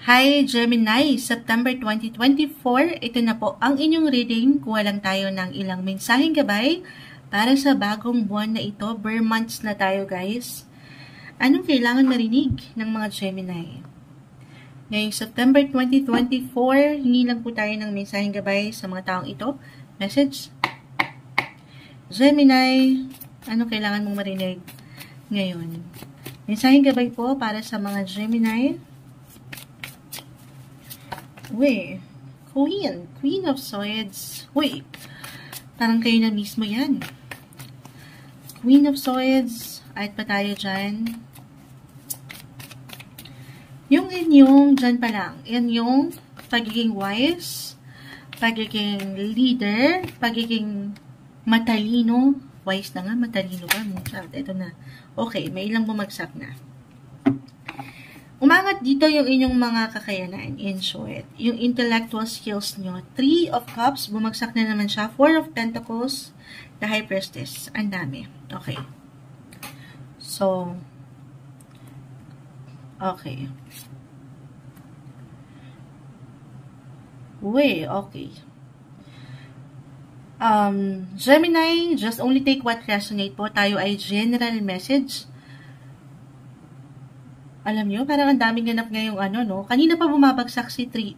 Hi Gemini, September 2024, ito na po ang inyong reading. Kuha lang tayo ng ilang mensaheng gabay para sa bagong buwan na ito. Bare months na tayo guys. Anong kailangan marinig ng mga Gemini? Ngayong September 2024, hingi lang po tayo ng mensaheng gabay sa mga taong ito. Message. Gemini, anong kailangan mong marinig ngayon? Mensaheng gabay po para sa mga Gemini. Uy, Queen of Swords. Uy, parang kayo na mismo yan. Queen of Swords. At pa tayo dyan. Yung inyong, dyan pa lang, yan yung pagiging wise, pagiging leader, pagiging matalino. Wise na nga, matalino ba? Ito na. Okay, may ilang bumagsak na. Umangat dito yung inyong mga kakayanan, in short. Yung intellectual skills nyo. 3 of Cups, bumagsak na naman siya. 4 of Pentacles, the High Priestess. Ang dami. Okay. So, okay. Uy, okay. Gemini, just only take what resonate po. Tayo ay general message. Alam nyo, parang ang daming ganap ngayong no? Kanina pa bumabagsak si 3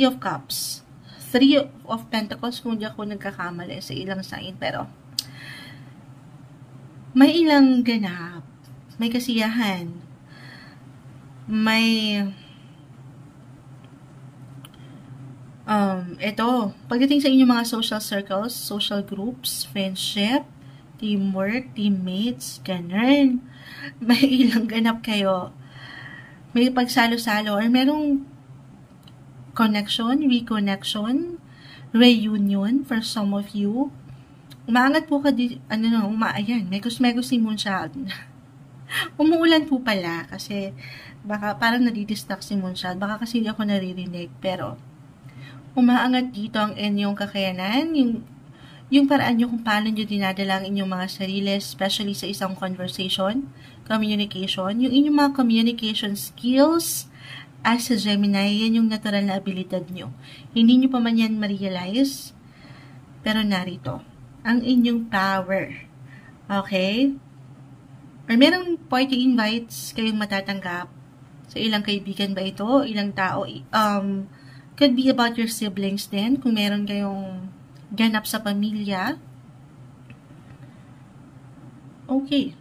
of Cups. 3 of Pentacles, kung di ako nagkakamali sa ilang sign. Pero, may ilang ganap. May kasiyahan. May, ito, pagdating sa inyong mga social circles, social groups, friendship, teamwork, teammates, ganun. May ilang ganap kayo. May pagsalo-salo or merong connection, reconnection, reunion for some of you. Umaangat po ka ayan, megos-megos si Moonchild. Umuulan po pala kasi baka parang nadidistract si Moonchild. Baka kasi hindi ako naririnig. Pero, umaangat dito ang inyong kakayanan, yung paraan nyo kung paano nyo dinadala ang inyong mga sarili, especially sa isang conversation, communication, yung inyong mga communication skills as a Gemini, yan yung natural na abilidad nyo. Hindi nyo pa man yan ma-realize, pero narito, ang inyong power. Okay? Or merong party invites kayong matatanggap sa ilang kaibigan ba ito, ilang tao, could be about your siblings din, kung meron kayong ganap sa pamilya. Okay.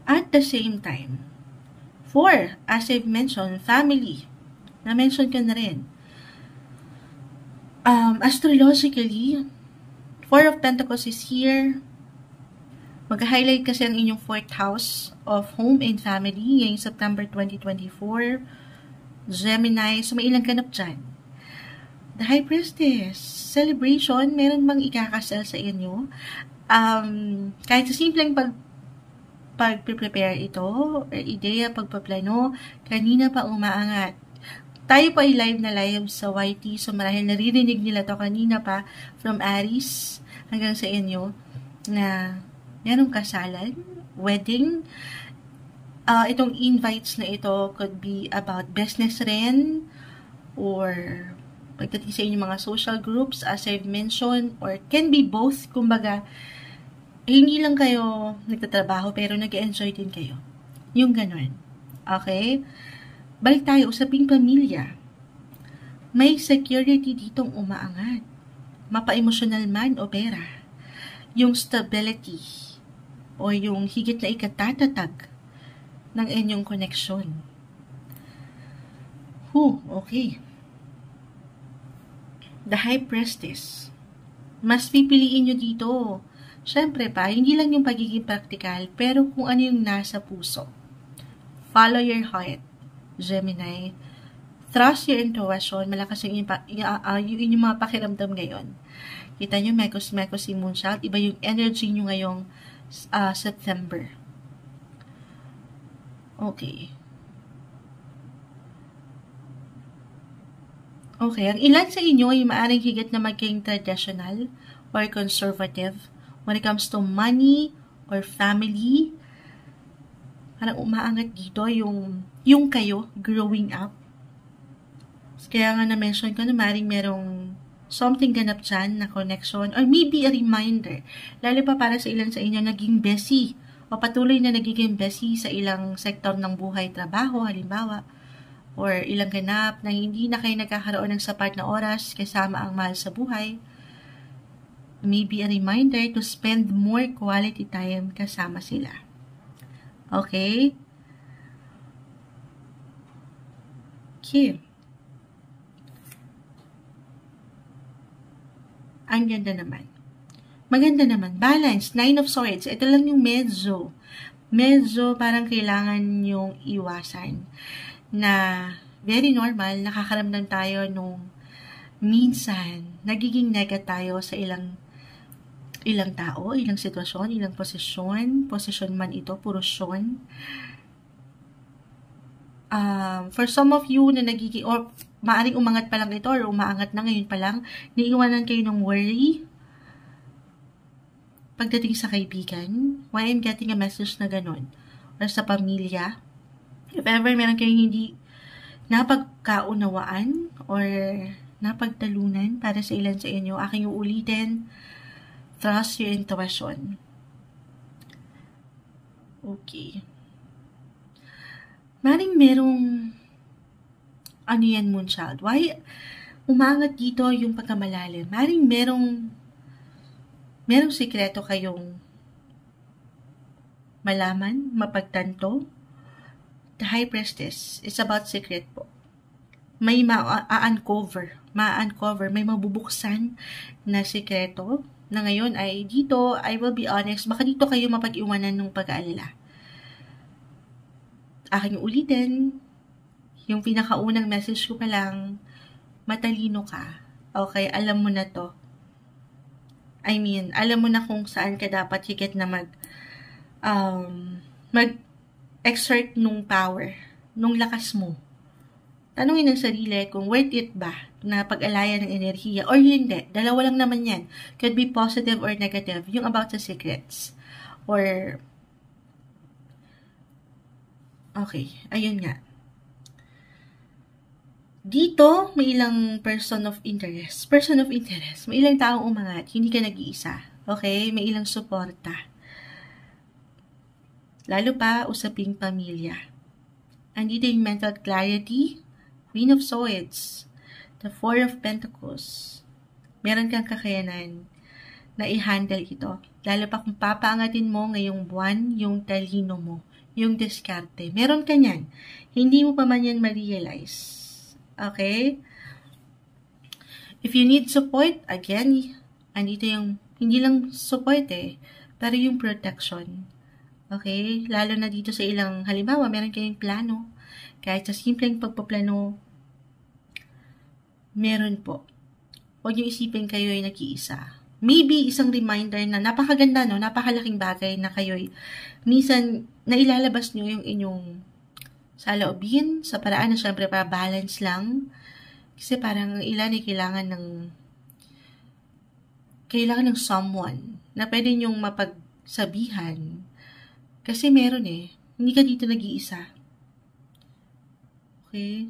At the same time, 4, as I've mentioned, family. Na-mention ko na rin. Astrologically, 4 of Pentacles is here. Mag-highlight kasi ang inyong 4th house of home and family ngayong September 2024. Gemini, so may ilang ganap dyan. The High Priestess, celebration, meron bang ikakasal sa inyo? Kahit sa simpleng pag-prepare ito, or ideya, pagpaplano, kanina pa umaangat. Tayo pa ay live na live sa YT, so marahil naririnig nila to kanina pa from Aries hanggang sa inyo na merong kasalan, wedding. Itong invites na ito could be about business rin, or pagdating sa inyong mga social groups, as I've mentioned, or can be both, kumbaga, hindi lang kayo nagtatrabaho, pero nag-enjoy din kayo. Yung ganun. Okay? Balik tayo, usaping pamilya. May security ditong umaangat. Mapa-emotional man o pera. Yung stability, o yung higit na ikatatatag ng inyong connection. Okay. The High Priestess. Mas pipiliin nyo dito. Siyempre pa, hindi lang yung pagiging practical, pero kung ano yung nasa puso. Follow your heart, Gemini. Trust your intuition. Malakas yung inyong mga pakiramdam ngayon. Kita nyo, mekos-mekos si Moonchild. Iba yung energy nyo ngayong September. Okay. Okay, ang ilan sa inyo ay maaaring higit na maging traditional or conservative when it comes to money or family. parang umaangat dito yung kayo growing up. Kaya nga na-mention ko na maring merong something ganap dyan na connection or maybe a reminder. Lalo pa para sa ilan sa inyo naging busy o patuloy na nagiging busy sa ilang sektor ng buhay, trabaho, halimbawa, or ilang ganap na hindi na kayo nagkakaroon ng sapat na oras kasama ang mahal sa buhay. Maybe a reminder to spend more quality time kasama sila. Okay? Okay. Ang ganda naman. Maganda naman. Balance. 9 of Swords. Ito lang yung medyo parang kailangan yung iwasan. Na very normal, nakakaramdam tayo nung minsan, nagiging negative tayo sa ilang tao, ilang sitwasyon, ilang posisyon man ito, porosyon. For some of you na nagiging, or maaring umangat pa lang ito, or umaangat na ngayon pa lang, naiiwanan kayo ng worry, pagdating sa kaibigan, why I'm getting a message na ganun, or sa pamilya, if ever meron kayong hindi napagkaunawaan, or napagtalunan para sa ilan sa inyo, aking uulitin, trust your intuition. Okay. Maring merong ano yan, Moonchild? Why umangat dito yung pagkamalalim? Maring merong sikreto kayong malaman, mapagtanto. The High Priestess is about secret po. May ma-uncover, may mabubuksan na sikreto na ngayon ay dito, I will be honest, baka dito kayo mapag-iwanan ng pag-aalala. Aking ulitin, yung pinakaunang message ko pa lang, matalino ka. Okay, alam mo na to. I mean, alam mo na kung saan ka dapat higit na mag-exert nung power, nung lakas mo. Tanungin ng sarili kung worth it ba na pag-alaya ng enerhiya or hindi. Dalawa lang naman yan. Could be positive or negative. Yung about the secrets. Or, okay, ayun nga. Dito, may ilang person of interest. May ilang taong umangat. Hindi ka nag-iisa. Okay? May ilang suporta. Lalo pa, usaping pamilya. Andito yung mental clarity, Queen of Swords, the Four of Pentacles. Meron kang kakayanan na i-handle ito. Lalo pa kung papaangatin mo ngayong buwan yung talino mo, yung diskarte. Meron ka niyan. Hindi mo pa man yan ma-realize. Okay? If you need support, again, andito yung, hindi lang support pero yung protection. Okay? Lalo na dito sa ilang, halimbawa, meron kayong plano. Kahit sa simpleng pagpaplano, meron po. Huwag yung isipin kayo ay nag-iisa. Maybe isang reminder na napakaganda, no? Napakalaking bagay na kayo'y minsan nailalabas nyo yung inyong saloobin sa paraan na syempre para balance lang. Kasi parang ilan ay kailangan ng someone na pwede nyong mapagsabihan. Kasi meron hindi ka dito nag-iisa. Okay?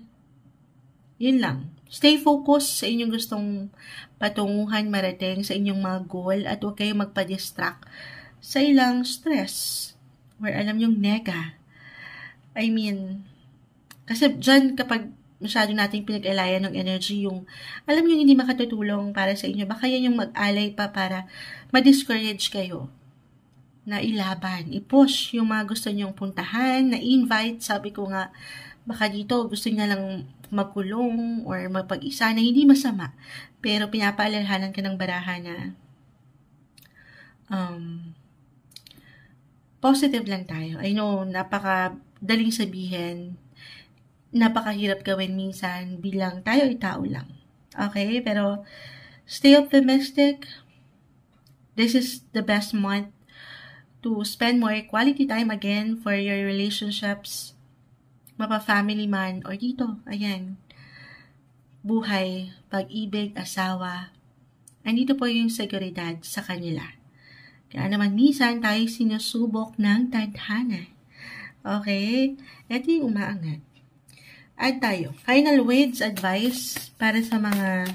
Yun lang. Stay focused sa inyong gustong patunguhan, marating sa inyong mga goal at huwag kayong magpa-distract sa ilang stress or alam yung nega. I mean, kasi dyan kapag masyado nating pinag-alayan ng energy, yung alam yung hindi makatutulong para sa inyo, baka yan yung mag-alay pa para ma-discourage kayo na ilaban, i-push yung mga gusto nyong puntahan, na invite, sabi ko nga, baka dito gusto niya lang magkulong or mapag-isa na hindi masama, pero pinapaalalahanan ka ng baraha na positive lang tayo. I know, napakadaling sabihin, napakahirap gawin minsan bilang tayo ay tao lang. Okay? Pero stay optimistic. This is the best month to spend more quality time again for your relationships, mapa-family man, or dito, ayan, buhay, pag-ibig, asawa, andito po yung seguridad sa kanila. Kaya naman minsan tayo sinusubok ng tadhana. Okay? Ito yung umaangat. Add tayo. Final words, advice para sa mga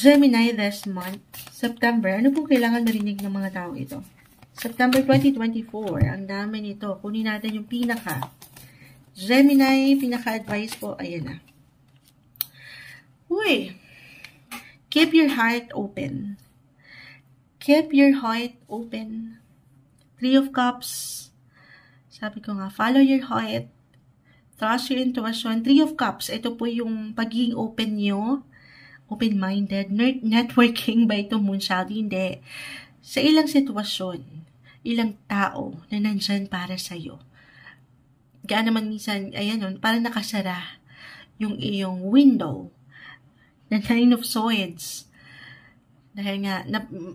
Gemini this month, September. Ano po kailangan marinig ng mga tao ito? September 2024. Ang dami nito. Kunin natin yung pinaka. Gemini, pinaka-advice po. Ayan na. Uy! Keep your heart open. Keep your heart open. Three of Cups. Sabi ko nga, follow your heart. Trust your intuition. Three of Cups. Ito po yung pagiging open nyo. Open-minded. Networking ba ito, Moonchild? Hindi. Sa ilang sitwasyon, ilang tao na nandyan para sa'yo. Kaya naman minsan, ayan nun, parang nakasara yung iyong window. The Nine of Swords. Dahil nga,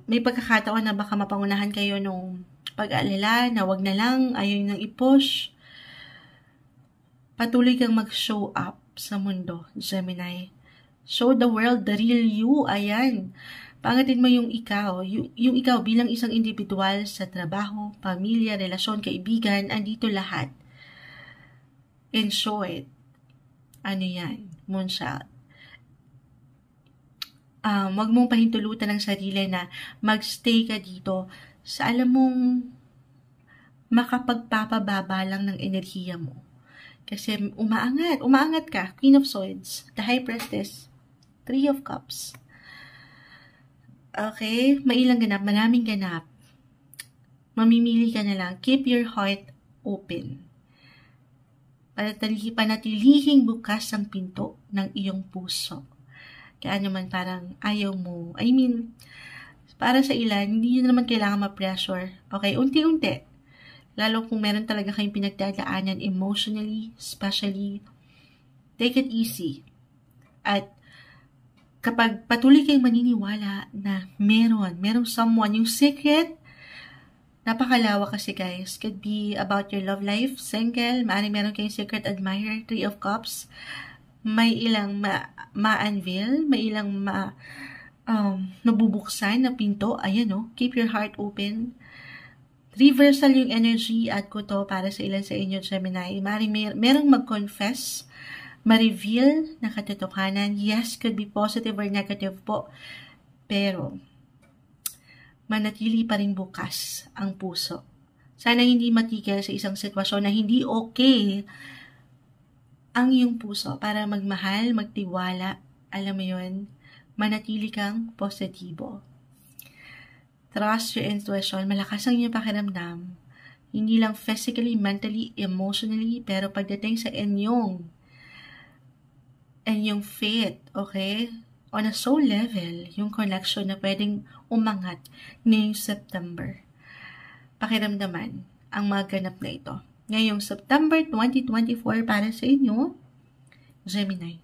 may pagkakataon na baka mapangunahan kayo nung pag-aalala na wag na lang, ayaw nang i-push. Patuloy kang mag-show up sa mundo, Gemini. Show the world the real you. Ayan. Pangatin mo yung ikaw. Yung ikaw bilang isang individual sa trabaho, pamilya, relasyon, kaibigan, andito lahat. In short, ano yan, Moonchild? Wag mong pahintulutan ng sarili na magstay ka dito sa alam mong makapagpapababa lang ng enerhiya mo. Kasi umaangat ka. Queen of Swords, the High Priestess, Three of Cups. Okay, mailang ganap, maraming ganap. Mamimili ka na lang. Keep your heart open. Panatilihing bukas ang pinto ng iyong puso. Kaya naman parang ayaw mo. I mean, para sa ilan, hindi nyo naman kailangan ma-pressure. Okay, unti-unti. Lalo kung meron talaga kayong pinagdadaanan emotionally, especially, take it easy. At kapag patuloy kayong maniniwala na merong someone, yung secret, napakalawa kasi guys. Could be about your love life, single, maaaring meron kayong secret admirer, Three of Cups. May ilang ma-unveil, may ilang mabubuksan na pinto. Ayan o, keep your heart open. Reversal yung energy at ko to para sa ilan sa inyo, Gemini. Merong mag-confess, ma-reveal na katotohanan. Yes, could be positive or negative po. Pero, manatili pa rin bukas ang puso. Sana hindi matigil sa isang sitwasyon na hindi okay ang iyong puso para magmahal, magtiwala. Alam mo yun, manatili kang positibo. Trust your intuition. Malakas ang iyong pakiramdam. Hindi lang physically, mentally, emotionally, pero pagdating sa inyong faith, okay? On a soul level, yung connection na pwedeng umangat ngayong September. Pakiramdaman ang mga ganap na ito. Ngayong September 2024 para sa inyo, Gemini.